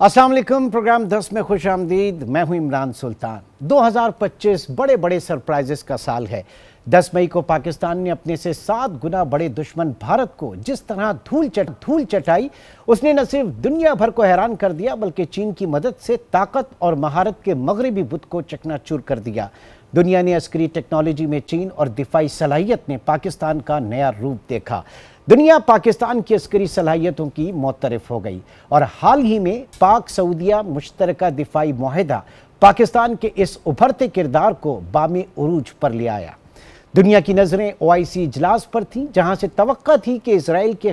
अस्सलाम वालेकुम। प्रोग्राम 10 में खुश आमदीद। मैं हूं इमरान सुल्तान। 2025 बड़े बड़े सरप्राइजेस का साल है। 10 मई को पाकिस्तान ने अपने से 7 गुना बड़े दुश्मन भारत को जिस तरह धूल चटाई, उसने न सिर्फ दुनिया भर को हैरान कर दिया बल्कि चीन की मदद से ताकत और महारत के मगरबी बुत को चकनाचूर कर दिया। दुनिया ने अस्करी टेक्नोलॉजी में चीन और दिफाई सलाहियत ने पाकिस्तान का नया रूप देखा। दुनिया पाकिस्तान की अस्करी सलाहियतों की मोतरफ हो गई और हाल ही में पाक सऊदिया मुश्तरका दिफाई मुआहदा पाकिस्तान के इस उभरते किरदार को बामे उरूज पर ले आया। दुनिया की नज़रें OIC इजलास पर थीं, जहां से तवक्का थी कि इसराइल के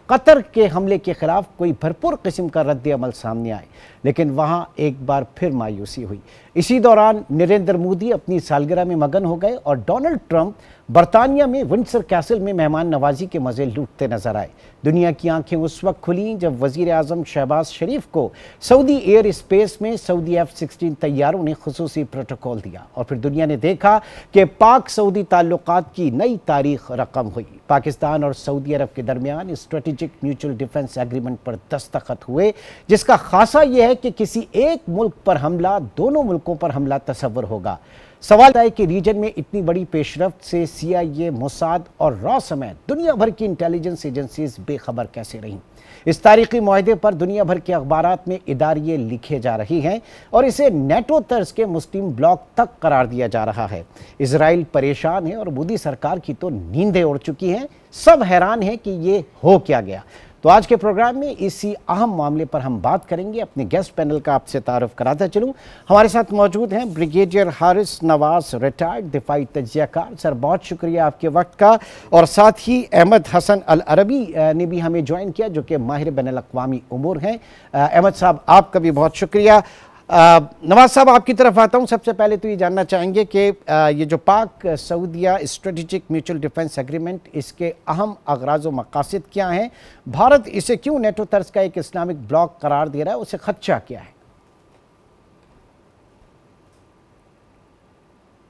कतर के हमले के खिलाफ कोई भरपूर किस्म का रद्द अमल सामने आए, लेकिन वहां एक बार फिर मायूसी हुई। इसी दौरान नरेंद्र मोदी अपनी सालगिरह में मगन हो गए और डोनाल्ड ट्रंप बरतानिया में विंडसर कैसल में मेहमान नवाजी के मजे लूटते नजर आए। दुनिया की आंखें उस वक्त खुली जब वजीर आजम शहबाज शरीफ को सऊदी एयर स्पेस में सऊदी F-16 तैयारों ने खुसूसी प्रोटोकॉल दिया और फिर दुनिया ने देखा कि पाक सऊदी ताल्लुकात की नई तारीख रकम हुई। पाकिस्तान और सऊदी अरब के दरमियान स्ट्रेटेजिक म्यूचुअल डिफेंस एग्रीमेंट पर दस्तखत हुए, जिसका खासा यह है कि किसी एक मुल्क पर हमला दोनों मुल्कों पर हमला तस्वर होगा। सवाल है कि रीजन में इतनी बड़ी पेशरफ्त से CIA, मोसाद और रॉ समेत दुनिया भर की इंटेलिजेंस एजेंसीज बेखबर कैसे रहीं। इस तारीखी मुआहदे पर दुनिया भर के अखबारात में इदारिये लिखे जा रही हैं और इसे नेटो तर्ज के मुस्लिम ब्लॉक तक करार दिया जा रहा है। इजराइल परेशान है और मोदी सरकार की तो नींदें उड़ चुकी हैं। सब हैरान हैं कि ये हो क्या गया। तो आज के प्रोग्राम में इसी अहम मामले पर हम बात करेंगे। अपने गेस्ट पैनल का आपसे तारुफ कराता चलूं। हमारे साथ मौजूद हैं ब्रिगेडियर हारिस नवाज, रिटायर्ड दिफाई तजियाकार। सर, बहुत शुक्रिया आपके वक्त का। और साथ ही अहमद हसन अल अरबी ने भी हमें ज्वाइन किया, जो कि माहिर बैनुल अक़वामी उमूर हैं। अहमद साहब, आपका भी बहुत शुक्रिया। नवाज साहब, आपकी तरफ आता हूं। सबसे पहले तो ये जानना चाहेंगे कि ये जो पाक सऊदिया स्ट्रेटेजिक म्यूचुअल डिफेंस एग्रीमेंट, इसके अहम अगराज़ व मकासद क्या हैं? भारत इसे क्यों नेटो तर्ज का एक इस्लामिक ब्लॉक करार दे रहा है? उसे खदशा क्या है?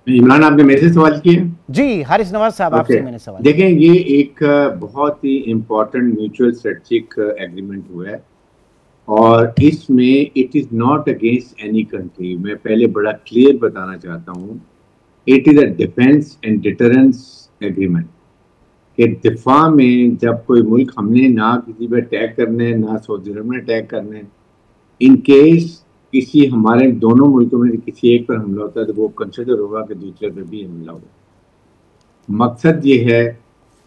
इमरान, आपने मेरे से सवाल किया? जी हारिस नवाज साहब, आपसे मैंने सवाल। देखें, ये एक बहुत ही इम्पोर्टेंट म्यूचुअल स्ट्रेटेजिक एग्रीमेंट हुआ है और इसमें it is not against any country. मैं पहले बड़ा क्लियर बताना चाहता हूँ, it is a defence and deterrence agreement कि दिफा में जब कोई मुल्क हमने ना किसी पर अटैक करने, ना सऊदी अरब में अटैक करने, इन केस किसी हमारे दोनों मुल्कों में किसी एक पर हमला होता है तो वो कंसिडर होगा कि दूसरे पर भी हमला होगा। मकसद ये है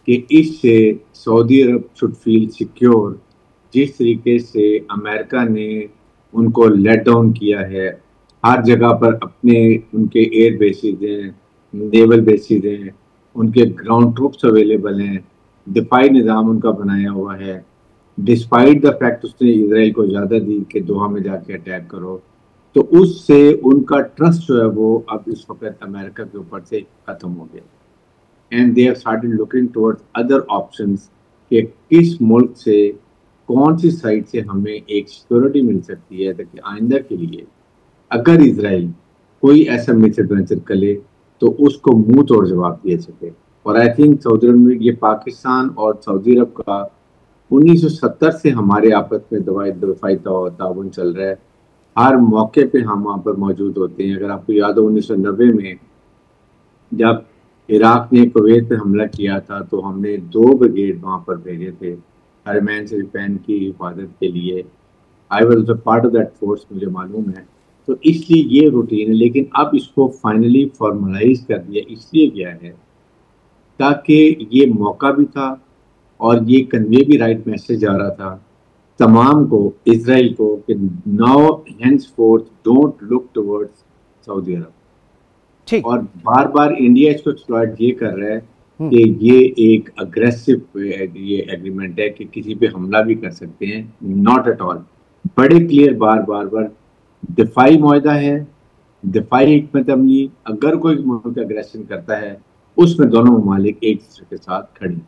कि इससे Saudi Arab should feel secure. जिस तरीके से अमेरिका ने उनको लेट डाउन किया है, हर जगह पर अपने उनके एयर बेसिस हैं, नेवल बेसिस हैं, उनके ग्राउंड ट्रूप्स अवेलेबल हैं, दिफाई निज़ाम उनका बनाया हुआ है, डिस्पाइट द फैक्ट उसने इसराइल को ज़्यादा दी कि दोहा में जाके अटैक करो, तो उससे उनका ट्रस्ट जो है वो अब इस वक्त अमेरिका के ऊपर से ख़त्म हो गया। And they have started looking towards other options कि किस मुल्क से, कौन सी साइड से हमें एक सिक्योरिटी मिल सकती है ताकि आइंदा के लिए अगर इसराइल कोई ऐसा मिसएडवेंचर करे तो उसको मुंह तोड़ जवाब दिया सके। और आई थिंक सऊदी अरब में ये पाकिस्तान और सऊदी अरब का 1970 से हमारे आपस में दफाई ताउन चल रहा है। हर मौके पे हम वहाँ पर मौजूद होते हैं। अगर आपको याद हो 1990 में जब इराक ने कुवैत पे हमला किया था तो हमने 2 ब्रिगेड वहाँ पर भेजे थे हरमैन शरीफैन की हिफाजत के लिए। I was part of that force, मुझे मालूम है। तो इसलिए ये रूटीन है, लेकिन अब इसको फाइनली फॉर्मलाइज कर दिया इसलिए गया है ताकि ये मौका भी था और ये कन्वे भी राइट मैसेज आ रहा था तमाम को, इसराइल को, कि now henceforth don't look towards Saudi Arab. और बार बार इंडिया इसको एक्सप्लॉइट ये कर रहा है कि ये एक अग्रेसिव ये एग्रीमेंट है कि किसी पे हमला भी कर सकते हैं। Not at all. बड़े क्लियर बार दिफाई मुआहदा है, दिफाई हिकमत अमली। अगर कोई मुल्क अग्रेशन करता है उसमें दोनों ममालिक एक दूसरे के साथ खड़ी।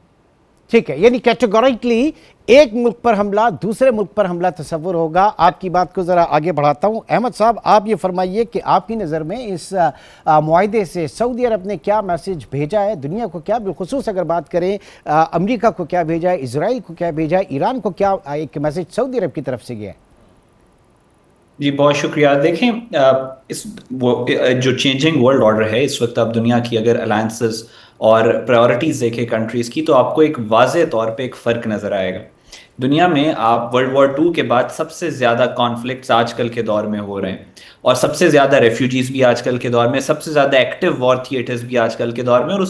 ठीक है, यानी कैटेगोरिकली एक मुल्क पर हमला दूसरे मुल्क पर हमला तस्वुर होगा। आपकी बात को ज़रा आगे बढ़ाता हूँ। अहमद साहब, आप ये फरमाइए कि आपकी नज़र में इस मुआहदे से सऊदी अरब ने क्या मैसेज भेजा है दुनिया को? क्या बिलखुसूस अगर बात करें, अमेरिका को क्या भेजा है, इसराइल को क्या भेजा है, ईरान को क्या एक मैसेज सऊदी अरब की तरफ से गया है? जी बहुत शुक्रिया। देखें, इस वो जो चेंजिंग वर्ल्ड ऑर्डर है इस वक्त, आप दुनिया की अगर अलायंसेस और प्रायोरिटीज देखें कंट्रीज की, तो आपको एक वाज़े तौर पे एक फ़र्क नज़र आएगा। दुनिया में आप वर्ल्ड वॉर 2 के बाद सबसे ज़्यादा कॉन्फ्लिक्ट्स आजकल के दौर में हो रहे हैं, और सबसे ज़्यादा रेफ्यूजीज भी आजकल के दौर में, सबसे ज़्यादा एक्टिव वॉर थिएटर्स भी आजकल के दौर में। और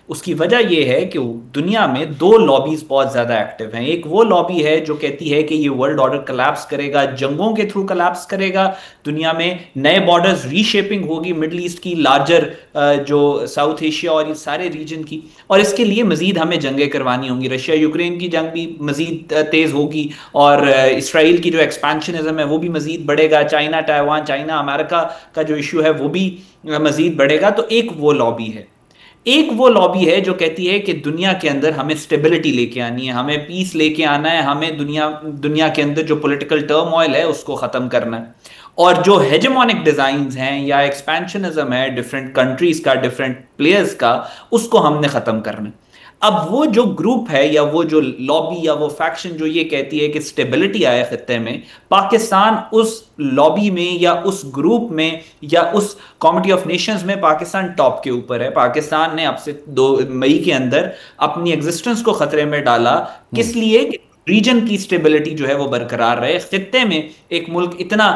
उसकी वजह यह है कि दुनिया में दो लॉबीज बहुत ज्यादा एक्टिव हैं। एक वो लॉबी है जो कहती है कि ये वर्ल्ड ऑर्डर कलैप्स करेगा, जंगों के थ्रू कलैप्स करेगा, दुनिया में नए बॉर्डर्स रीशेपिंग होगी मिडल ईस्ट की, लार्जर जो साउथ एशिया और ये सारे रीजन की, और इसके लिए मजीद हमें जंगें करवानी होंगी। रशिया यूक्रेन की जंग भी मजीद तेज होगी, और इसराइल की जो एक्सपेंशनिज्म है वो भी मजीद बढ़ेगा, चाइना ताइवान, चाइना अमेरिका का जो इशू है वो भी मजीद बढ़ेगा। तो एक वो लॉबी है जो कहती है कि दुनिया के अंदर हमें स्टेबिलिटी लेके आनी है, हमें पीस लेके आना है, हमें दुनिया के अंदर जो पॉलिटिकल टर्मोइल है उसको खत्म करना है। और जो हेजेमोनिक डिजाइन्स हैं या एक्सपेंशनिज्म है डिफरेंट कंट्रीज का, डिफरेंट प्लेयर्स का, उसको हमने खत्म करना है। अब वो जो ग्रुप है या वो जो लॉबी या वो फैक्शन जो ये कहती है कि स्टेबिलिटी आए खत्ते में, पाकिस्तान उस लॉबी में या उस ग्रुप में या उस कमिटी ऑफ नेशंस में पाकिस्तान टॉप के ऊपर है। पाकिस्तान ने अब से 2 मई के अंदर अपनी एग्जिस्टेंस को खतरे में डाला। किस लिए? कि रीजन की स्टेबिलिटी जो है वो बरकरार रहे, खित्ते में एक मुल्क इतना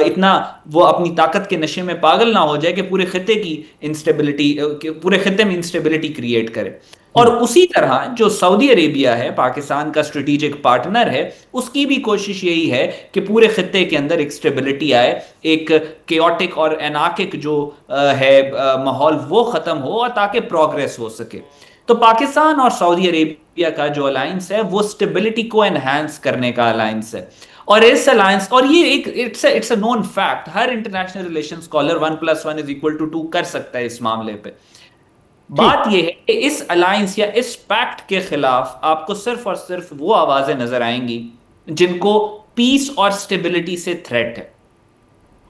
इतना वो अपनी ताकत के नशे में पागल ना हो जाए कि पूरे खित्ते की इंस्टेबिलिटी, पूरे खित्ते में इंस्टेबिलिटी क्रिएट करे। और उसी तरह जो सऊदी अरेबिया है, पाकिस्तान का स्ट्रेटेजिक पार्टनर है, उसकी भी कोशिश यही है कि पूरे खित्ते के अंदर एक स्टेबिलिटी आए, एक केओटिक और एनार्किक जो है माहौल वो खत्म हो, और ताकि प्रोग्रेस हो सके। तो पाकिस्तान और सऊदी अरेबिया का जो अलायंस है वो स्टेबिलिटी को एनहांस करने का अलायंस है। और इस अलायंस, और ये एक it's a known fact, her international relation scholar 1+1=2 कर सकता है इस मामले पे। बात यह है कि इस अलायंस या इस पैक्ट के खिलाफ आपको सिर्फ और सिर्फ वो आवाजें नजर आएंगी जिनको पीस और स्टेबिलिटी से थ्रेट है,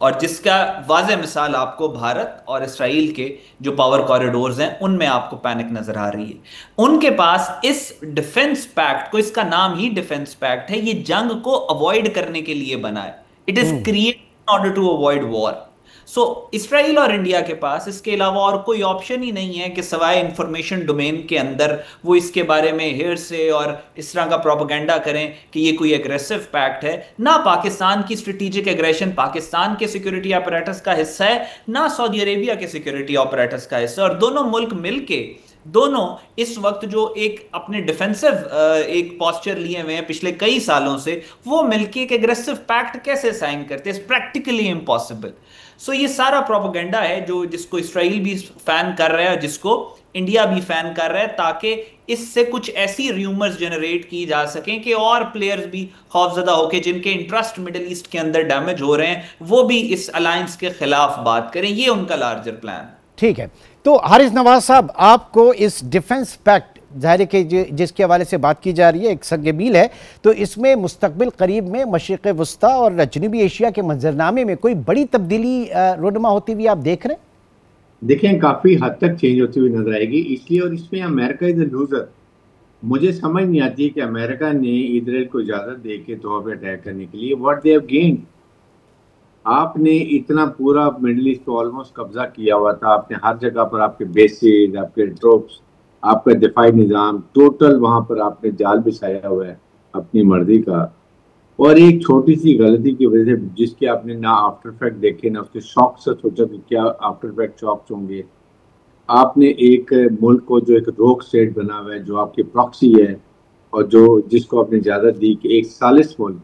और जिसका वाज़े मिसाल आपको भारत और इसराइल के जो पावर कॉरिडोर्स हैं उनमें आपको पैनिक नजर आ रही है। उनके पास इस डिफेंस पैक्ट को, इसका नाम ही डिफेंस पैक्ट है, ये जंग को अवॉइड करने के लिए बना है। It is created in order to avoid war. So Israel और इंडिया के पास इसके अलावा और कोई ऑप्शन ही नहीं है कि सवाए इंफॉर्मेशन डोमेन के अंदर वो इसके बारे में हेर से और इस तरह का प्रोपेगेंडा करें कि ये कोई एग्रेसिव पैक्ट है। ना पाकिस्तान की स्ट्रेटेजिक एग्रेशन पाकिस्तान के सिक्योरिटी ऑपरेटर्स का हिस्सा है, ना सऊदी अरेबिया के सिक्योरिटी ऑपरेटर्स का हिस्सा। और दोनों मुल्क मिलके, दोनों इस वक्त जो एक अपने डिफेंसिव एक पोस्चर लिए हुए हैं पिछले कई सालों से, वो मिलके एक एग्रेसिव पैक्ट कैसे साइन करते हैं? Practically impossible. सो ये सारा प्रोपेगेंडा है जो जिसको इसराइल भी फैन कर रहा है और जिसको इंडिया भी फैन कर रहा है, ताकि इससे कुछ ऐसी र्यूमर्स जनरेट की जा सकें कि और प्लेयर्स भी खौफजदा होकर, जिनके इंटरेस्ट मिडिल ईस्ट के अंदर डैमेज हो रहे हैं, वो भी इस अलायंस के खिलाफ बात करें। ये उनका लार्जर प्लान। ठीक है, तो हारिस नवाज साहब, आपको इस डिफेंस पैक्ट, ज़ाहिर के जिसके हवाले से बात की जा रही है, एक संग मील है, तो इसमें मुस्तकबिल करीब में मशरिक़ वस्ता और जनूबी एशिया के मंजरनामे में कोई बड़ी तब्दीली रोनमा होती हुई आप देख रहे हैं? देखें, काफ़ी हद तक चेंज होती हुई नजर आएगी इसलिए, और इसमें अमेरिका इज अ लूजर। मुझे समझ नहीं आती कि अमेरिका ने इजराइल को इजाज़त दे के दोहा पे अटैक करने के लिए, व्हाट दे हैव गेन्ड। आपने इतना पूरा मिडल ईस्ट को ऑलमोस्ट कब्जा किया हुआ था, आपने हर जगह पर आपके बेसेज, आपके ट्रोप्स, आपका दिफाई निज़ाम टोटल वहाँ पर आपने जाल बिछाया हुआ है अपनी मर्जी का। और एक छोटी सी गलती की वजह से, जिसके आपने ना आफ्टर इफेक्ट देखे ना उसके शॉक से सोचा कि क्या आफ्टर इफेक्ट शॉक्स होंगे, आपने एक मुल्क को जो एक रोक स्टेट बना हुआ है, जो आपकी प्रॉक्सी है, और जो जिसको आपने इजाज़त दी कि एक सालिस मुल्क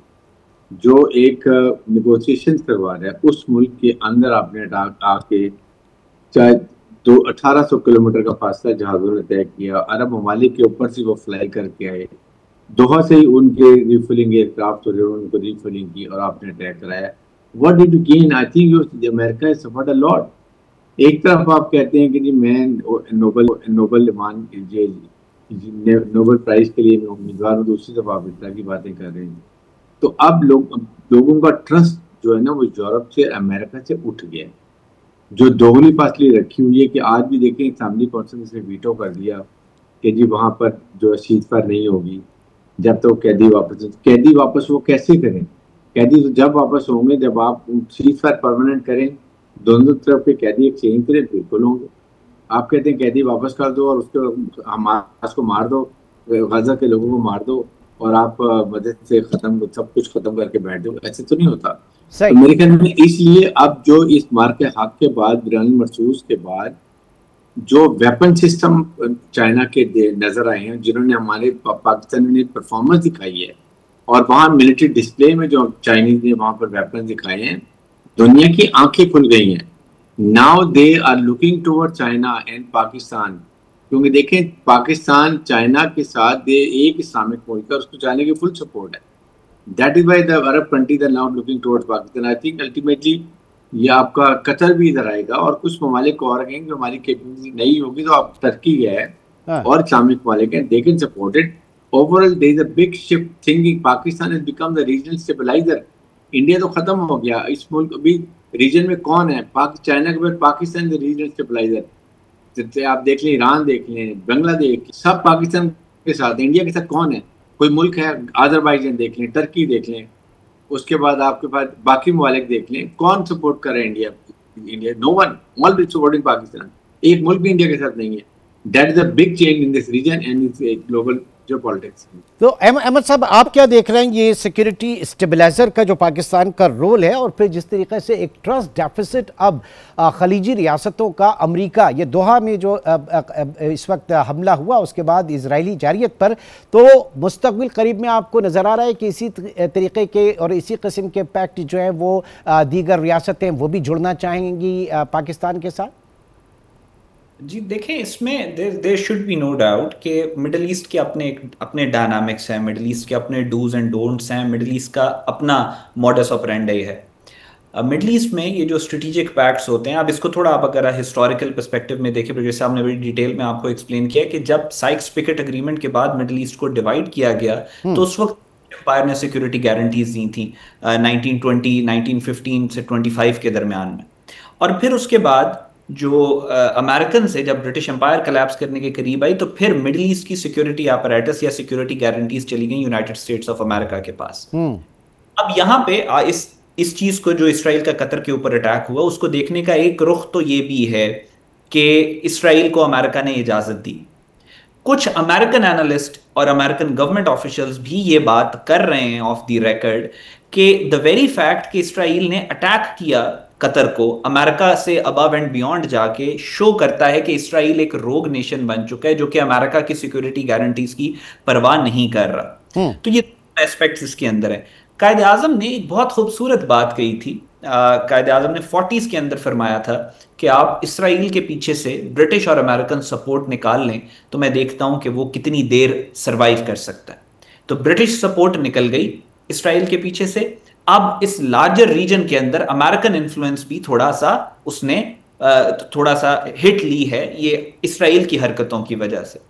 जो एक नेगोशिएशन करवा रहा है, उस मुल्क के अंदर आपने आके चाहे 1800 किलोमीटर का फासला जहाज़ों ने तय किया, अरब ममालिक के ऊपर से वो फ्लाई करके आए, दोहा से ही उनके रिफिलिंग एयरक्राफ्ट और उनको रिफिलिंग की और आपने अटैक कराया। What did you gain? I think America has suffered a lot. एक तरफ आप कहते हैं कि जी मैं नोबल नोबेल प्राइज के लिए मैं उम्मीदवार हूँ, दूसरी तरफ आप इस तरह की बातें कर रहे हैं। तो अब लोगों का ट्रस्ट जो है ना, वो यूरोप से, अमेरिका से उठ गया। जो दोगली फासली रखी हुई है कि आज भी देखें, फैमिली कॉन्फ्रेंस ने वीटो कर दिया कि जी वहाँ पर जो सीज़फायर नहीं होगी जब तक तो कैदी वापस वो कैसे करें? कैदी तो जब वापस होंगे जब आप सीज फायर परमानेंट करें, दोनों तरफ के कैदी एक्सचेंज करें, बिल्कुल होंगे। आप कहते हैं कैदी वापस कर दो और उसके हमास को मार दो, गाजा के लोगों को मार दो और आप मदद से खत्म सब कुछ खत्म करके बैठ जाओ, ऐसे तो नहीं होता। तो मेरे ख्याल में इसलिए अब जो इस मार के हक के बाद बिरानी मरसूस के बाद जो वेपन सिस्टम चाइना के नजर आए हैं, जिन्होंने हमारे पाकिस्तान ने परफॉर्मेंस दिखाई है और वहाँ मिलिट्री डिस्प्ले में जो चाइनीज ने वहाँ पर वेपन दिखाए हैं, दुनिया की आंखें खुल गई हैं। Now they are looking toward China and Pakistan, क्योंकि देखें पाकिस्तान चाइना के साथ दे एक इस्लामिक मुल्क है, उसको चाइना की फुल सपोर्ट है। That is why the Arab countries are now looking towards Pakistan. I think ultimately ये आपका कतर भी इधर आएगा और कुछ ममालिक और आएंगे जो हमारी कैपेबिलिटी नहीं होगी, तो आप टर्की है और इस्लामिक ममालिक है, they can support it. Overall there is a big shift thinking, Pakistan has become the regional stabiliser. India तो खत्म हो गया, इस मुल्क अभी रीजन में कौन है? चाइना के बाद पाकिस्तान द रीजनल स्टेबलाइजर। आप देख लें, ईरान देख लें, बांग्लादेश, सब पाकिस्तान के साथ। इंडिया के साथ कौन है? कोई मुल्क है? अजरबैजान देख लें, टर्की देख लें, उसके बाद आपके पास बाकी ममालिक देख लें, कौन सपोर्ट कर रहे हैं India? No one, all supporting Pakistan. एक मुल्क भी इंडिया के साथ नहीं है। That is a big change in this region and it's global geopolitics. तो अहमद साहब, आप क्या देख रहे हैं ये सिक्योरिटी स्टेबलाइजर का जो पाकिस्तान का रोल है, और फिर जिस तरीके से एक ट्रस्ट डेफिसिट अब खलीजी रियासतों का अमेरिका, ये दोहा में जो इस वक्त हमला हुआ उसके बाद इजरायली जारियत पर, तो मुस्तकबिल करीब में आपको नज़र आ रहा है कि इसी तरीके के और इसी किस्म के पैक्ट जो है वो दीगर रियासतें वो भी जुड़ना चाहेंगी पाकिस्तान के साथ? जी देखें, इसमें there should be no doubt कि मिडिल ईस्ट के अपने डायनामिक्स हैं, मिडिल ईस्ट के अपने डूज एंड डोंट्स हैं, मिडिल ईस्ट का अपना मॉडस ऑपरेंडी है। मिडिल ईस्ट में ये जो स्ट्रेटेजिक पैक्ट्स होते हैं, अब इसको थोड़ा आप अगर हिस्टोरिकल पर्सपेक्टिव में देखें, जैसे आपने बड़ी डिटेल में आपको एक्सप्लेन किया कि जब साइक्स पिकेट एग्रीमेंट के बाद मिडिल ईस्ट को डिवाइड किया गया तो उस वक्त एम्पायर ने सिक्योरिटी गारंटीज दी थी 1920 1915 से 25 के दरमियान में। और फिर उसके बाद जो अमेरिकन से जब ब्रिटिश एम्पायर कोलैप्स करने के करीब आई, तो फिर मिडिल ईस्ट की सिक्योरिटी apparatus या सिक्योरिटी गारंटीज चली गई यूनाइटेड स्टेट्स ऑफ अमेरिका के पास। अब यहाँ पे इस चीज को, जो इसराइल का कतर के ऊपर अटैक हुआ, उसको देखने का एक रुख तो ये भी है कि इसराइल को अमेरिका ने इजाजत दी। कुछ अमेरिकन एनालिस्ट और अमेरिकन गवर्नमेंट ऑफिशियल्स भी ये बात कर रहे हैं ऑफ द रिकॉर्ड कि द वेरी फैक्ट कि इसराइल ने अटैक किया कतर को, अमेरिका से अबव एंड बियॉन्ड जाके शो करता है कि इसराइल एक रोग नेशन बन चुका है जो कि अमेरिका की सिक्योरिटी गारंटीज की परवाह नहीं कर रहा। तो ये एस्पेक्ट्स इसके अंदर है। कायद आजम ने एक बहुत खूबसूरत बात कही थी। कायद आजम ने 40s के अंदर फरमाया था कि आप इसराइल के पीछे से ब्रिटिश और अमेरिकन सपोर्ट निकाल लें तो मैं देखता हूं कि वो कितनी देर सरवाइव कर सकता है। तो ब्रिटिश सपोर्ट निकल गई इसराइल के पीछे से। अब इस लार्जर रीजन के अंदर अमेरिकन इन्फ्लुएंस भी थोड़ा सा हिट ली है ये इसराइल की हरकतों की वजह से।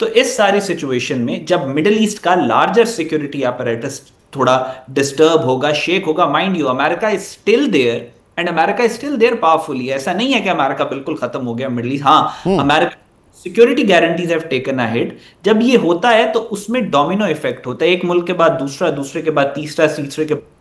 तो इस सारी सिचुएशन में जब मिडिल ईस्ट का लार्जर सिक्योरिटी apparatus थोड़ा डिस्टर्ब होगा, शेक होगा, mind you America is still there and America is still there powerfully. ऐसा नहीं है कि अमेरिका बिल्कुल खत्म हो गया मिडिल ईस्ट। हाँ, America security guarantees have taken a hit. जब ये होता है तो उसमें डोमिनो इफेक्ट होता है, एक मुल्क के बाद दूसरा, दूसरे के बाद तीसरा, तीसरे के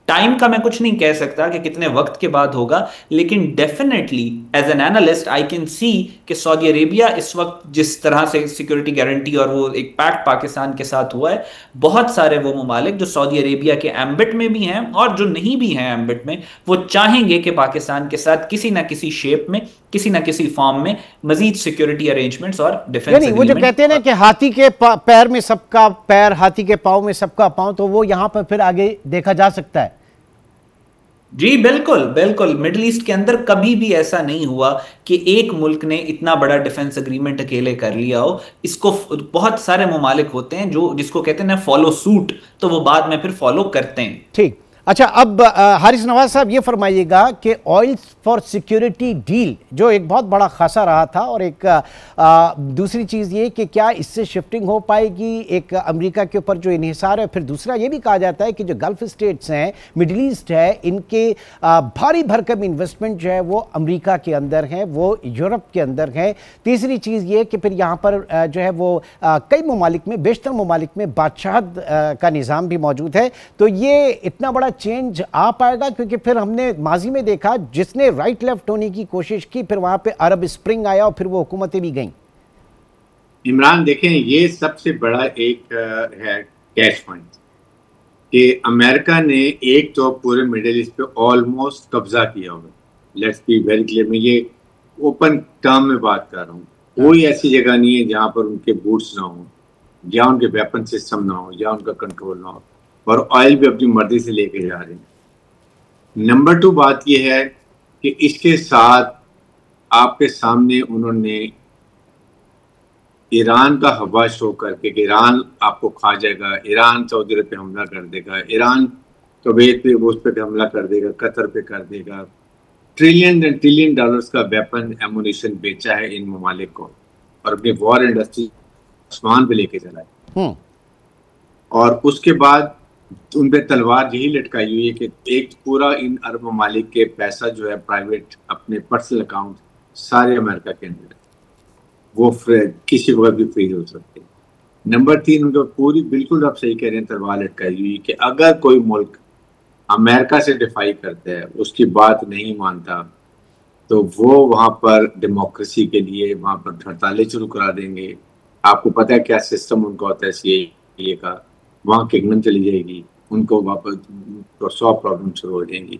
टाइम का मैं कुछ नहीं कह सकता कि कितने वक्त के बाद होगा, लेकिन definitely as an analyst I can see कि सऊदी अरेबिया इस वक्त जिस तरह से सिक्योरिटी गारंटी और वो एक पैक्ट पाकिस्तान के साथ हुआ है, बहुत सारे वो ममालिक जो सऊदी अरेबिया के एम्बिट में भी हैं और जो नहीं भी हैं एम्बिट में, वो चाहेंगे कि पाकिस्तान के साथ किसी ना किसी शेप में, किसी ना किसी फॉर्म में मजीद सिक्योरिटी अरेंजमेंट्स और डिफेंस। वो जो कहते हैं ना कि हाथी के पैर में सबका पैर, हाथी के पांव में सबका पांव, तो वो यहां पर फिर आगे देखा जा सकता है। जी बिल्कुल बिल्कुल। मिडिल ईस्ट के अंदर कभी भी ऐसा नहीं हुआ कि एक मुल्क ने इतना बड़ा डिफेंस एग्रीमेंट अकेले कर लिया हो। इसको बहुत सारे ममालिक होते हैं जो जिसको कहते हैं ना फॉलो सूट, तो वो बाद में फिर फॉलो करते हैं। ठीक, अच्छा, अब हारिस नवाज साहब ये फरमाइएगा कि ऑयल फॉर सिक्योरिटी डील जो एक बहुत बड़ा खासा रहा था, और एक दूसरी चीज़ ये कि क्या इससे शिफ्टिंग हो पाएगी एक अमेरिका के ऊपर जो इन्हिसार है। फिर दूसरा ये भी कहा जाता है कि जो गल्फ स्टेट्स हैं, मिडिल ईस्ट है, इनके भारी भरकम इन्वेस्टमेंट जो है वो अमेरिका के अंदर है, वो यूरोप के अंदर है। तीसरी चीज़ ये कि फिर यहाँ पर जो है वो कई ममालिक में, बेशतर ममालिक में बादशाहत का निज़ाम भी मौजूद है। तो ये इतना बड़ा चेंज आ पाएगा, क्योंकि फिर हमने माजी में देखा जिसने राइट लेफ्ट होने की कोशिश की, फिर वहां पे अरब स्प्रिंग आया और फिर वो हुकूमतें भी गईं। इमरान देखें, ये सबसे बड़ा एक है कैश पॉइंट कि अमेरिका ने एक तो पूरे मिडिल ईस्ट पे ऑलमोस्ट कब्जा किया हुआ। लेट्स बी वेरी क्लियर, मैं ये ओपन टर्म में बात कर रहा हूँ। कोई ऐसी जगह नहीं है जहां पर उनके बूट्स ना हो, या उनके वेपन सिस्टम ना हो, या उनका कंट्रोल ना हो, और ऑयल भी अपनी मर्जी से लेके जा रहे हैं। नंबर 2 बात यह है कि इसके साथ आपके सामने उन्होंने ईरान का हवा शो करके कि ईरान आपको खा जाएगा, ईरान सऊदी अरब पे हमला कर देगा, ईरान कुवैत पे उस पे हमला कर देगा, कतर पे कर देगा। ट्रिलियन एंड ट्रिलियन डॉलर्स का वेपन एमुनिशन बेचा है इन ममालिक को, और अपनी वॉर इंडस्ट्री आसमान पे लेके चला है। और उसके बाद उन पे तलवार यही लटकाई हुई है कि एक पूरा इन अरब ममालिक के पैसा जो है प्राइवेट अपने पर्सनल अकाउंट सारे अमेरिका के अंदर, वो किसी को भी फ्रीज हो सकते हैं। नंबर 3, उनको पूरी, बिल्कुल आप सही कह रहे हैं, तलवार लटकाई हुई कि अगर कोई मुल्क अमेरिका से डिफाई करता है, उसकी बात नहीं मानता, तो वो वहाँ पर डेमोक्रेसी के लिए वहाँ पर हड़तालें शुरू करा देंगे। आपको पता है क्या सिस्टम उनका होता है सीए का, वहाँ किंगडम चली जाएगी, उनको वापस 100 प्रॉब्लम शुरू हो जाएंगी।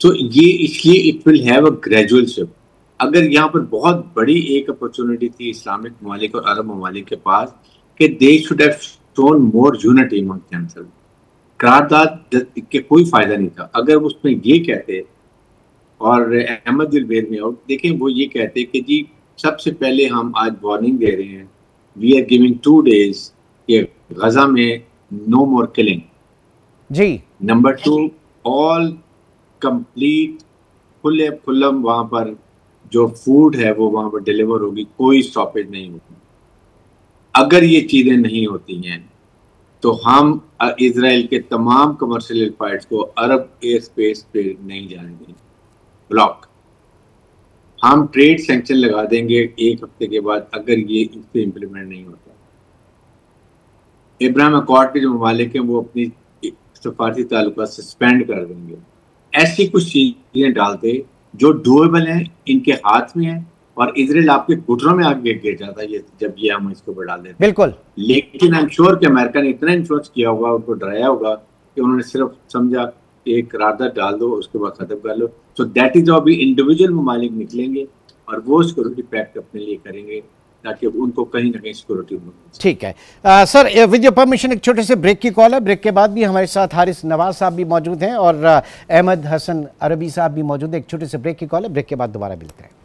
तो ये इसलिए it will have a gradual shift. अगर यहाँ पर बहुत बड़ी एक अपॉर्चुनिटी थी इस्लामिक ममालिक और अरब ममालिक के पास कि they should have shown more unity among themselves, करारदाद के कोई फायदा नहीं था। अगर उसमें ये कहते, और अहमद दिलबेर में आउट देखें, वो ये कहते कि जी सबसे पहले हम आज वार्निंग दे रहे हैं, वी आर गिविंग 2 days कि गजा में नो मोर किलिंग जी। नंबर 2, ऑल कंप्लीट खुले खुल्लम वहां पर जो फूड है वो वहां पर डिलीवर होगी, कोई स्टॉपेज नहीं होगी। अगर ये चीजें नहीं होती हैं तो हम इजराइल के तमाम कमर्शियल फ्लाइट्स को अरब एयर स्पेस पे नहीं जाने देंगे, ब्लॉक। हम ट्रेड सैंक्शन लगा देंगे 1 हफ्ते के बाद अगर ये इस पे इम्प्लीमेंट नहीं होता। इब्राहिम अकॉर्ड के जो ममालिक हैं वो अपनी सफारती ताल्लुकात सस्पेंड कर देंगे। ऐसी कुछ चीजें डालते जो डूएबल हैं, इनके हाथ में है, और इजराइल आपके घुटनों में आगे गिर जाता है जब ये हम इसको बढ़ा देते। बिल्कुल। लेकिन आई एम श्योर कि अमेरिका ने इतना इन्फ्लुएंस किया होगा, उनको डराया होगा कि उन्होंने सिर्फ समझा एक करारदाद डाल दो, उसके बाद खत्म कर लो। सो दैट इज अभी इंडिविजुअल ममालिक निकलेंगे और वो सिक्योरिटी पैक्ट अपने लिए करेंगे ताकि उनको कहीं ना कहीं सिक्योरिटी हो। ठीक है सर, विद योर परमिशन एक छोटे से ब्रेक की कॉल है। ब्रेक के बाद भी हमारे साथ हारिस नवाज साहब भी मौजूद हैं और अहमद हसन अरबी साहब भी मौजूद हैं। एक छोटे से ब्रेक की कॉल है, ब्रेक के बाद दोबारा मिलते हैं।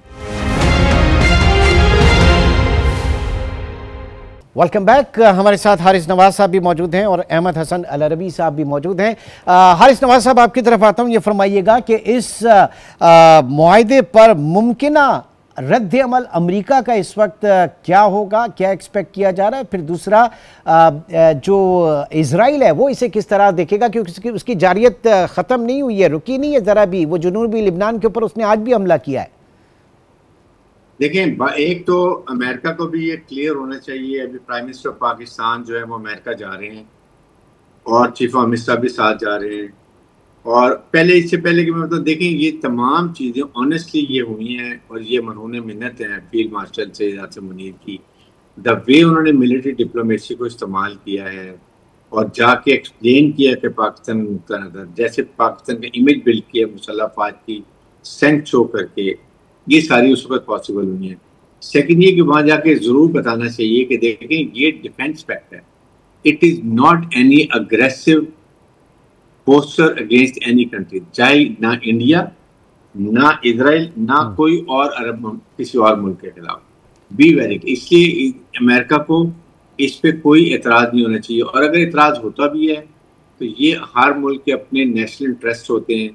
Welcome back. हमारे साथ हारिस नवाज साहब भी मौजूद हैं और अहमद हसन अल अरबी साहब भी मौजूद हैं। हारिस नवाज साहब, आपकी तरफ आता हूं, ये फरमाइएगा कि इस मुआहदे पर मुमकिना रद्द अमल अमेरिका का इस वक्त क्या होगा, क्या एक्सपेक्ट किया जा रहा है? फिर दूसरा जो इजराइल है वो इसे किस तरह देखेगा, क्योंकि उसकी जारियत ख़त्म नहीं हुई है, रुकी नहीं है ज़रा भी। वो जुनूबी लिबनान के ऊपर उसने आज भी हमला किया है। देखें, एक तो अमेरिका को भी ये क्लियर होना चाहिए, अभी प्राइम मिनिस्टर ऑफ पाकिस्तान जो है वो अमेरिका जा रहे हैं और चीफ ऑफ मिनिस्टर भी साथ जा रहे हैं। और इससे पहले कि मैं मतलब देखें, ये तमाम चीज़ें ऑनेस्टली ये हुई हैं और ये मरहून मिन्नत हैं फील्ड मार्शल से आसिम मुनीर की। द वे उन्होंने मिलिट्री डिप्लोमेसी को इस्तेमाल किया है और जाके एक्सप्लेन किया कि पाकिस्तान नुक्ता नज़र, जैसे पाकिस्तान का इमेज बिल्ड किया मुसल्लह अफवाज की सेंट शो करके, ये सारी उस वक्त पॉसिबल हुई है। सेकेंड ये कि वहाँ जाके ज़रूर बताना चाहिए कि देखें ये डिफेंस पैक्ट है, it is not any aggressive poster against any country, चाहे ना इंडिया ना इजराइल ना कोई और अरब किसी और मुल्क के खिलाफ। बी वेरी, इसलिए अमेरिका को इस पे कोई एतराज़ नहीं होना चाहिए, और अगर एतराज़ होता भी है तो तो ये हर मुल्क के अपने नेशनल इंटरेस्ट होते हैं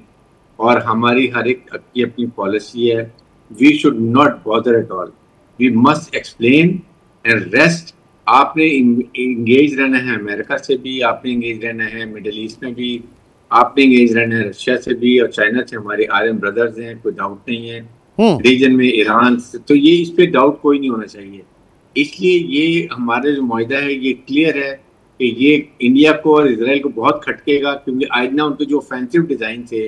और हमारी हर एक की अपनी पॉलिसी है। We should not bother at all, we must explain and rest. आपने इंगेज रहना है अमेरिका से भी, आपने इंगेज रहना है मिडिल ईस्ट में भी, आपने इंगेज रहना है रशिया से भी और चाइना से। हमारे आर्यन ब्रदर्स हैं, कोई डाउट नहीं है। रीजन में ईरान से, तो ये इस पे डाउट कोई नहीं होना चाहिए। इसलिए ये हमारे जो मुआहिदा है ये क्लियर है कि ये इंडिया को और इसराइल को बहुत खटकेगा, क्योंकि आज ना उनके जो ऑफेंसिव डिज़ाइन थे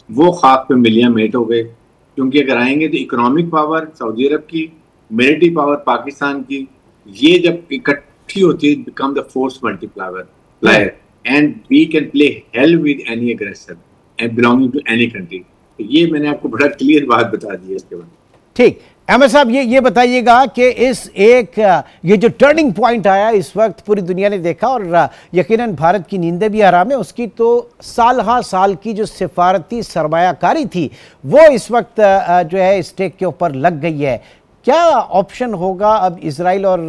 वो खाक पे मिलिया मेट हो गए। क्योंकि अगर आएंगे तो इकोनॉमिक पावर सऊदी अरब की, मिलिट्री पावर पाकिस्तान की, ये जब इकट्ठी होती है become the force multiplier and we can play hell with any aggressor and belonging to any country. तो ये मैंने आपको बड़ा क्लियर बात बता दी है इसके बाद। ठीक, अहमद साहब ये बताइएगा कि इस एक ये जो टर्निंग पॉइंट आया इस वक्त पूरी दुनिया ने देखा और यकीनन भारत की नींदें भी हराम है, उसकी तो साल हा साल की जो सिफारती सरमायाकारी थी वो इस वक्त जो है स्टेक के ऊपर लग गई है। क्या ऑप्शन होगा अब इजराइल और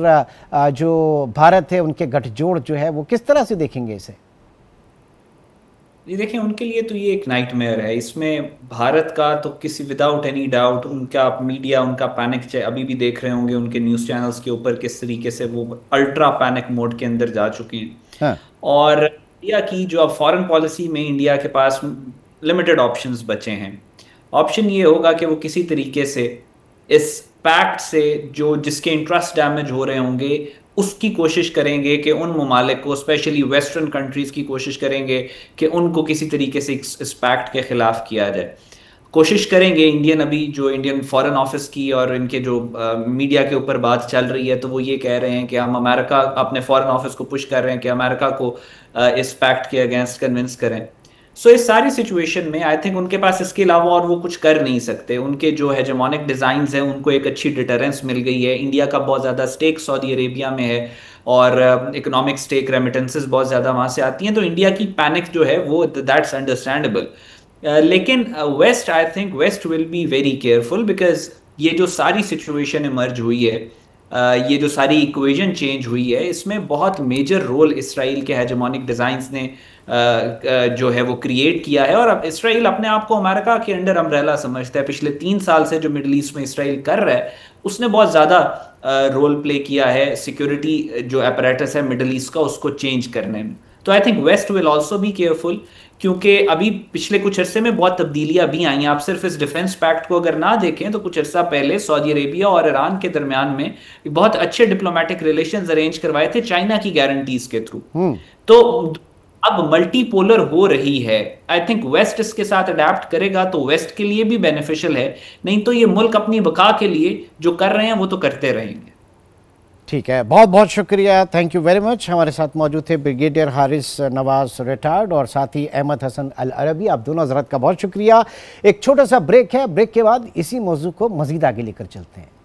जो भारत है उनके गठजोड़ जो है वो किस तरह से देखेंगे इसे? ये देखें, उनके लिए तो ये एक नाइटमेयर है। इसमें भारत का तो किसी विदाउट एनी डाउट उनका मीडिया, उनका पैनिक अभी भी देख रहे होंगे उनके न्यूज़ चैनल्स के ऊपर किस तरीके से वो अल्ट्रा पैनिक मोड के अंदर जा चुकी है। हाँ। और इंडिया की जो अब फॉरेन पॉलिसी में इंडिया के पास लिमिटेड ऑप्शंस बचे हैं। ऑप्शन ये होगा कि वो किसी तरीके से इस पैक्ट से जो जिसके इंटरेस्ट डैमेज हो रहे होंगे उसकी कोशिश करेंगे कि उन ममालिक को, स्पेशली वेस्टर्न कंट्रीज़ की कोशिश करेंगे कि उनको किसी तरीके से इस पैक्ट के ख़िलाफ़ किया जाए। कोशिश करेंगे इंडियन, अभी जो इंडियन फॉरेन ऑफिस की और इनके जो मीडिया के ऊपर बात चल रही है तो वो ये कह रहे हैं कि हम अमेरिका, अपने फॉरेन ऑफिस को पुश कर रहे हैं कि अमेरिका को इस पैक्ट के अगेंस्ट कन्विंस करें। सो इस सारी सिचुएशन में आई थिंक उनके पास इसके अलावा और वो कुछ कर नहीं सकते। उनके जो हेजेमोनिक डिज़ाइंस हैं उनको एक अच्छी डिटरेंस मिल गई है। इंडिया का बहुत ज़्यादा स्टेक सऊदी अरेबिया में है और इकोनॉमिक स्टेक रेमिटेंसेस बहुत ज़्यादा वहाँ से आती हैं, तो इंडिया की पैनिक जो है वो दैट्स अंडरस्टैंडेबल। लेकिन West, I think West will be very careful because ये जो सारी सिचुएशन इमर्ज हुई है, ये जो सारी इक्वेशन चेंज हुई है, इसमें बहुत मेजर रोल इसराइल के हेजेमोनिक डिज़ाइंस ने जो है वो क्रिएट किया है। और अब इसराइल अपने आप को अमेरिका के अंडर अम्ब्रेला समझता है। पिछले 3 साल से जो मिडल ईस्ट में इसराइल कर रहा है उसने बहुत ज़्यादा रोल प्ले किया है सिक्योरिटी जो अपैरेटस है मिडल ईस्ट का उसको चेंज करने में। तो I think West will also be careful, क्योंकि अभी पिछले कुछ अरसे में बहुत तब्दीलियां भी आई हैं। आप सिर्फ इस डिफेंस पैक्ट को अगर ना देखें तो कुछ अरसा पहले सऊदी अरेबिया और ईरान के दरमियान में बहुत अच्छे डिप्लोमेटिक रिलेशंस अरेंज करवाए थे चाइना की गारंटीज के थ्रू। तो अब मल्टीपोलर हो रही है। आई थिंक वेस्ट इसके साथ अडेप्ट करेगा तो वेस्ट के लिए भी बेनिफिशियल है, नहीं तो ये मुल्क अपनी बका के लिए जो कर रहे हैं वो तो करते रहेंगे। ठीक है, बहुत बहुत शुक्रिया, थैंक यू वेरी मच। हमारे साथ मौजूद थे ब्रिगेडियर हारिस नवाज रिटायर्ड और साथ ही अहमद हसन अल अरबी। आप दोनों हजरत का बहुत शुक्रिया। एक छोटा सा ब्रेक है, ब्रेक के बाद इसी मौजू को मजीद आगे लेकर चलते हैं।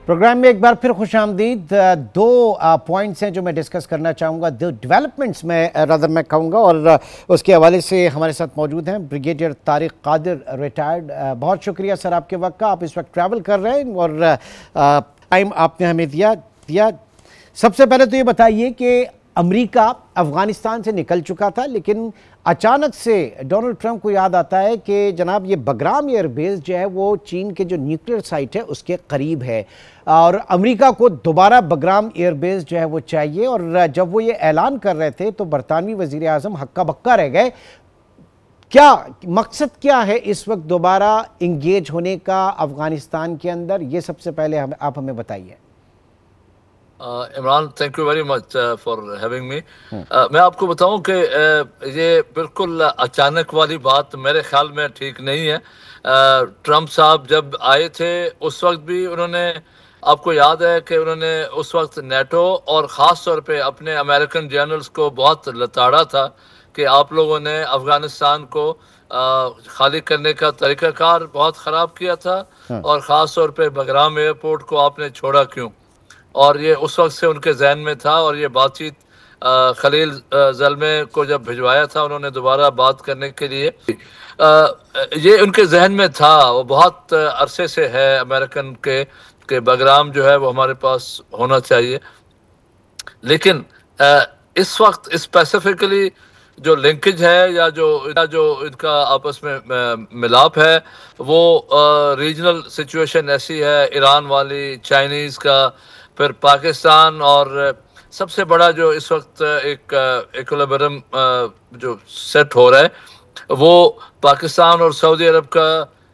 प्रोग्राम में एक बार फिर खुशामदीद। 2 पॉइंट्स हैं जो मैं डिस्कस करना चाहूँगा, 2 डेवलपमेंट्स में रदर मैं कहूँगा, और उसके हवाले से हमारे साथ मौजूद हैं ब्रिगेडियर तारिक कादिर रिटायर्ड। बहुत शुक्रिया सर आपके वक्त का। आप इस वक्त ट्रैवल कर रहे हैं और टाइम आपने हमें दिया। सबसे पहले तो ये बताइए कि अमेरिका अफ़गानिस्तान से निकल चुका था, लेकिन अचानक से डोनाल्ड ट्रंप को याद आता है कि जनाब ये बगराम एयरबेस जो है वो चीन के जो न्यूक्लियर साइट है उसके करीब है और अमेरिका को दोबारा बगराम एयरबेस जो है वो चाहिए। और जब वो ये ऐलान कर रहे थे तो बरतानवी वज़ीर आज़म हक्का बक्का रह गए। क्या मकसद क्या है इस वक्त दोबारा इंगेज होने का अफ़गानिस्तान के अंदर, ये सबसे पहले आप हमें बताइए। Imran, thank you very much for having me. मैं आपको बताऊं कि ये बिल्कुल अचानक वाली बात मेरे ख्याल में ठीक नहीं है। ट्रंप साहब जब आए थे उस वक्त भी उन्होंने, आपको याद है कि उन्होंने उस वक्त नेटो और ख़ास तौर पे अपने अमेरिकन जनरल्स को बहुत लताड़ा था कि आप लोगों ने अफ़गानिस्तान को खाली करने का तरीक़ाकार बहुत ख़राब किया था और ख़ास तौर पे बगराम एयरपोर्ट को आपने छोड़ा क्यों। और ये उस वक्त से उनके जहन में था और ये बातचीत खलील ज़ल्मे को जब भिजवाया था उन्होंने दोबारा बात करने के लिए, ये उनके जहन में था। वो बहुत अरसे से है अमेरिकन के बगराम जो है वो हमारे पास होना चाहिए। लेकिन इस वक्त स्पेसिफिकली जो लिंकेज है या जो इनका आपस में मिलाप है, वो रीजनल सिचुएशन ऐसी है, ईरान वाली, चाइनीज़ का, फिर पाकिस्तान, और सबसे बड़ा जो इस वक्त एक इक्विलिब्रियम जो सेट हो रहा है, वो पाकिस्तान और सऊदी अरब का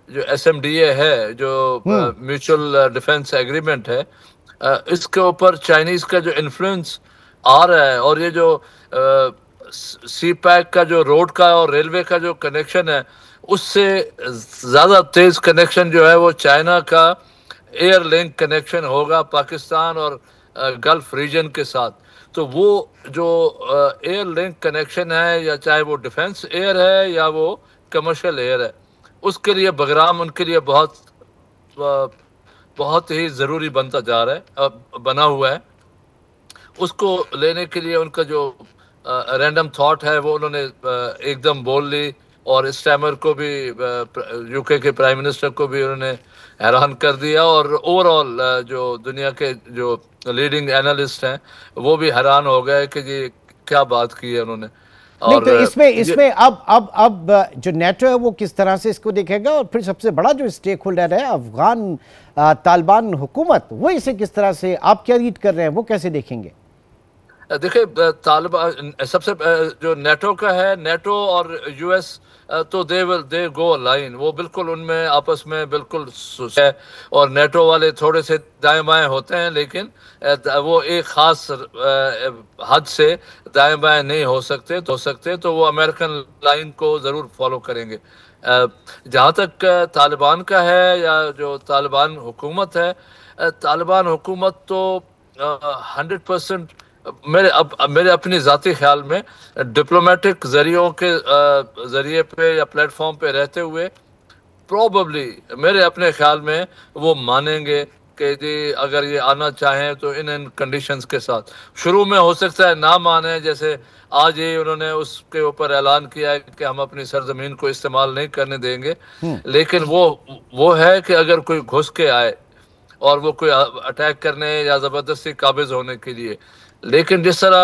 जो SMDA है, जो म्यूचुअल डिफेंस एग्रीमेंट है, इसके ऊपर चाइनीज़ का जो इन्फ्लुएंस आ रहा है, और ये जो CPEC का जो रोड का और रेलवे का जो कनेक्शन है, उससे ज़्यादा तेज़ कनेक्शन जो है वो चाइना का एयर लिंक कनेक्शन होगा पाकिस्तान और गल्फ रीजन के साथ। तो वो जो एयर लिंक कनेक्शन है, या चाहे वो डिफेंस एयर है या वो कमर्शियल एयर है, उसके लिए बगराम उनके लिए बहुत ही ज़रूरी बनता जा रहा है, बना हुआ है। उसको लेने के लिए उनका जो रैंडम थॉट है वो उन्होंने एकदम बोल ली, और स्टैमर को भी, UK के प्राइम मिनिस्टर को भी उन्होंने हैरान कर दिया, और ओवरऑल जो दुनिया के जो लीडिंग एनालिस्ट हैं वो भी हैरान हो गए कि जी क्या बात की है उन्होंने। नहीं, तो इसमें अब जो नेटो है वो किस तरह से इसको देखेगा, और फिर सबसे बड़ा जो स्टेक होल्डर है अफगान तालिबान हुकूमत, वो इसे किस तरह से, आप क्या रीड कर रहे हैं, वो कैसे देखेंगे? देखिए, तालिबान सबसे जो नेटो का है, नेटो और US, तो दे गो लाइन, वो बिल्कुल उनमें आपस में बिल्कुल है, और नेटो वाले थोड़े से दाएं बाएं होते हैं, लेकिन वो एक ख़ास हद से दाएं बाएं नहीं हो सकते, तो वो अमेरिकन लाइन को ज़रूर फॉलो करेंगे। जहाँ तक तालिबान का है, या जो तालिबान हुकूमत है, तालिबान हुकूमत तो 100% मेरे अपनी ज़ाती ख्याल में डिप्लोमेटिक ज़रिए पे या प्लेटफॉर्म पे रहते हुए प्रोबेबली मेरे अपने ख्याल में वो मानेंगे कि जी अगर ये आना चाहें तो इन कंडीशंस के साथ। शुरू में हो सकता है ना माने, जैसे आज ही उन्होंने उसके ऊपर ऐलान किया है कि हम अपनी सरजमीन को इस्तेमाल नहीं करने देंगे, लेकिन वो है कि अगर कोई घुस के आए और वो कोई अटैक करने या ज़बरदस्ती काबिज होने के लिए, लेकिन जिस तरह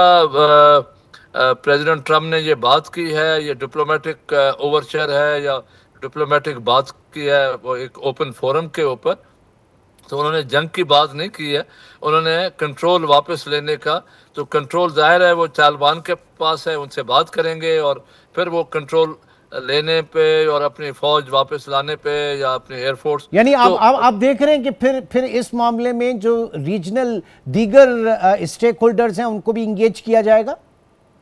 प्रेसिडेंट ट्रम्प ने ये बात की है, ये डिप्लोमेटिक ओवरचर है या डिप्लोमेटिक बात की है, वो एक ओपन फोरम के ऊपर, तो उन्होंने जंग की बात नहीं की है, उन्होंने कंट्रोल वापस लेने का, तो कंट्रोल जाहिर है वो तालिबान के पास है, उनसे बात करेंगे, और फिर वो कंट्रोल लेने पे और अपनी फौज वापस लाने पे या अपनी एयरफोर्स, यानी आप देख रहे हैं कि फिर इस मामले में जो रीजनल दीगर स्टेक होल्डर्स हैं उनको भी इंगेज किया जाएगा।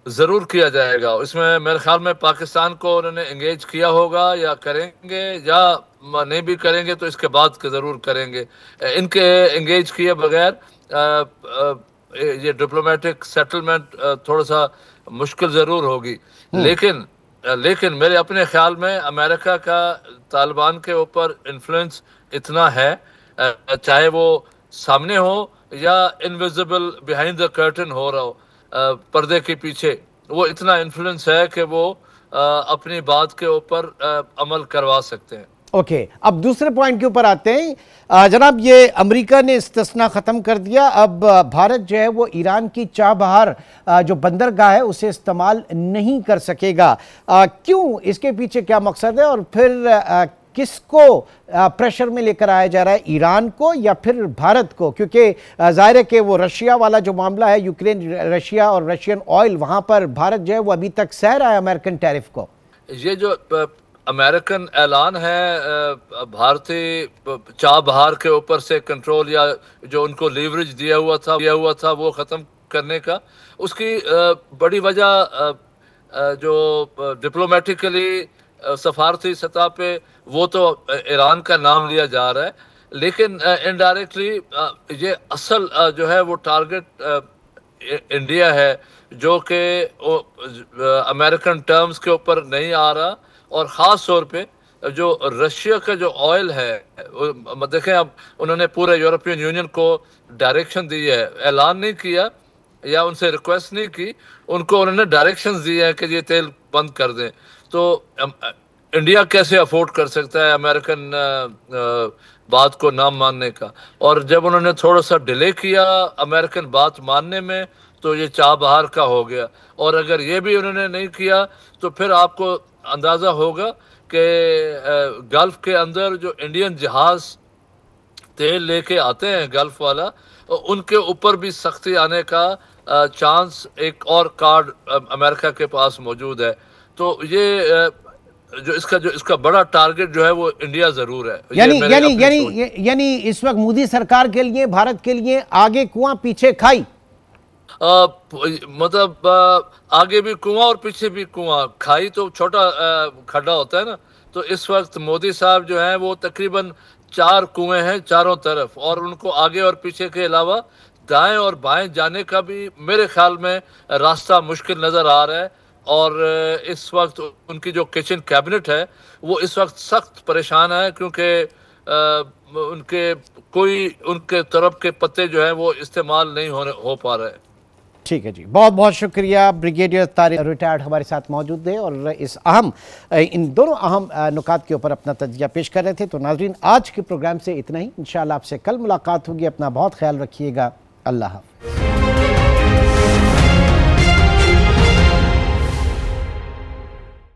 जरूर किया जाएगा। इसमें मेरे ख्याल में पाकिस्तान को उन्होंने एंगेज किया होगा, या करेंगे, या नहीं भी करेंगे तो इसके बाद के जरूर करेंगे। इनके एंगेज किए बगैर ये डिप्लोमेटिक सेटलमेंट थोड़ा सा मुश्किल जरूर होगी, लेकिन मेरे अपने ख्याल में अमेरिका का तालिबान के ऊपर इन्फ्लुएंस इतना है, चाहे वो सामने हो या इनविजिबल बिहाइंड द कर्टन हो रहा हो, पर्दे के पीछे, वो इतना इन्फ्लुएंस है कि वो अपनी बात के ऊपर अमल करवा सकते हैं। ओके, अब दूसरे पॉइंट के ऊपर आते हैं। जनाब, ये अमेरिका ने इस्तिस्ना ख़त्म कर दिया, अब भारत जो है वो ईरान की चाबहार जो बंदरगाह है उसे इस्तेमाल नहीं कर सकेगा। क्यों, इसके पीछे क्या मकसद है, और फिर किसको प्रेशर में लेकर आया जा रहा है, ईरान को या फिर भारत को? क्योंकि जाहिर है कि वो रशिया वाला जो मामला है, यूक्रेन, रशिया और रशियन ऑयल, वहाँ पर भारत जो है वो अभी तक सह रहा है अमेरिकन टैरिफ को। ये जो अमेरिकन ऐलान है भारतीय चाबहार के ऊपर से कंट्रोल, या जो उनको लीवरेज दिया हुआ था वो ख़त्म करने का, उसकी बड़ी वजह जो डिप्लोमेटिकली सफारती सतह पे वो तो ईरान का नाम लिया जा रहा है, लेकिन इनडायरेक्टली ये असल जो है वो टारगेट इंडिया है, जो कि अमेरिकन टर्म्स के ऊपर नहीं आ रहा, और ख़ास तौर पे जो रशिया का जो ऑयल है, देखें अब उन्होंने पूरे यूरोपियन यूनियन को डायरेक्शन दी है, ऐलान नहीं किया या उनसे रिक्वेस्ट नहीं की, उनको उन्होंने डायरेक्शंस दिए हैं कि ये तेल बंद कर दें। तो इंडिया कैसे अफोर्ड कर सकता है अमेरिकन बात को ना मानने का? और जब उन्होंने थोड़ा सा डिले किया अमेरिकन बात मानने में, तो तो ये चाबहार का हो गया। और अगर ये भी उन्होंने नहीं किया तो फिर आपको अंदाज़ा होगा कि गल्फ़ के अंदर जो इंडियन जहाज़ तेल लेके आते हैं गल्फ़ वाला, उनके ऊपर भी सख्ती आने का चांस, एक और कार्ड अमेरिका के पास मौजूद है। तो ये जो इसका बड़ा टारगेट जो है वो इंडिया जरूर है। यानी इस वक्त मोदी सरकार के लिए, भारत के लिए आगे कुआं पीछे खाई, मतलब आगे भी कुआं और पीछे भी कुआं। खाई तो छोटा खड्डा होता है ना। तो इस वक्त मोदी साहब जो हैं वो तकरीबन 4 कुएं हैं चारों तरफ, और उनको आगे और पीछे के अलावा दाएं और बाएं जाने का भी मेरे ख्याल में रास्ता मुश्किल नज़र आ रहा है। और इस वक्त उनकी जो किचन कैबिनेट है वो इस वक्त सख्त परेशान है, क्योंकि उनके तरफ के पत्ते जो हैं वो इस्तेमाल नहीं हो पा रहे। ठीक है जी, बहुत बहुत शुक्रिया। ब्रिगेडियर तारिक रिटायर्ड हमारे साथ मौजूद थे और इन दोनों अहम नुकात के ऊपर अपना तजिया पेश कर रहे थे। तो नाजरीन, आज के प्रोग्राम से इतना ही। इंशाल्लाह आपसे कल मुलाकात होगी। अपना बहुत ख्याल रखिएगा। अल्लाह हाफ़िज़।